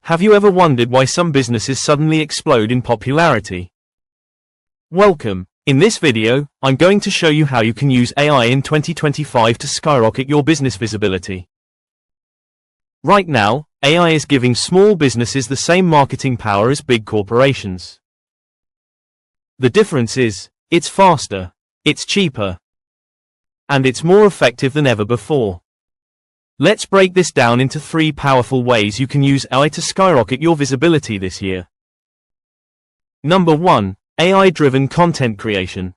have you ever wondered why some businesses suddenly explode in popularity? Welcome. In this video, I'm going to show you how you can use AI in 2025 to skyrocket your business visibility. Right now, AI is giving small businesses the same marketing power as big corporations. The difference is, it's faster, it's cheaper, and it's more effective than ever before. Let's break this down into 3 powerful ways you can use AI to skyrocket your visibility this year. Number 1. AI-driven content creation.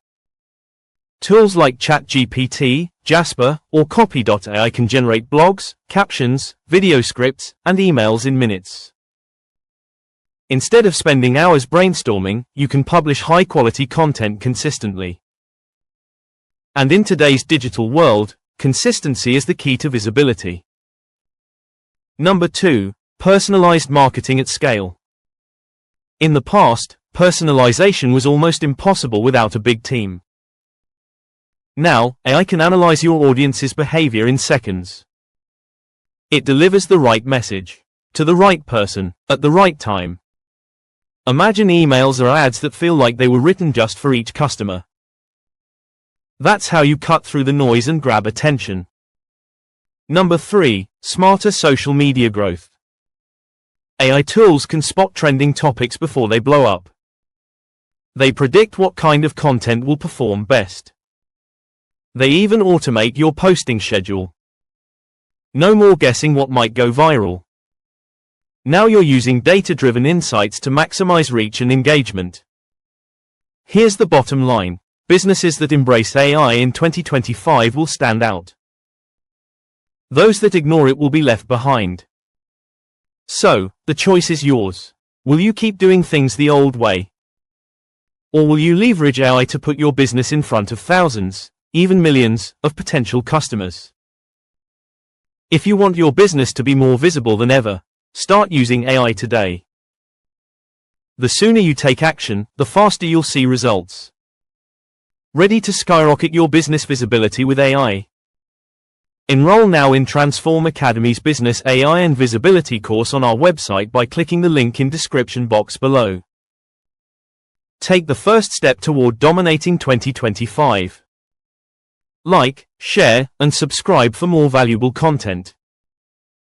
Tools like ChatGPT, Jasper, or Copy.ai can generate blogs, captions, video scripts, and emails in minutes. Instead of spending hours brainstorming, you can publish high-quality content consistently. And in today's digital world, consistency is the key to visibility. Number 2. Personalized marketing at scale. In the past, personalization was almost impossible without a big team. Now, AI can analyze your audience's behavior in seconds. It delivers the right message to the right person at the right time. Imagine emails or ads that feel like they were written just for each customer. That's how you cut through the noise and grab attention. Number 3. Smarter social media growth. AI tools can spot trending topics before they blow up. They predict what kind of content will perform best. They even automate your posting schedule. No more guessing what might go viral. Now you're using data-driven insights to maximize reach and engagement. Here's the bottom line. Businesses that embrace AI in 2025 will stand out. Those that ignore it will be left behind. So, the choice is yours. Will you keep doing things the old way? Or will you leverage AI to put your business in front of thousands, even millions, of potential customers? If you want your business to be more visible than ever, start using AI today. The sooner you take action, the faster you'll see results. Ready to skyrocket your business visibility with AI? Enroll now in Transform Academy's Business AI and Visibility course on our website by clicking the link in description box below. Take the first step toward dominating 2025. Like, share, and subscribe for more valuable content.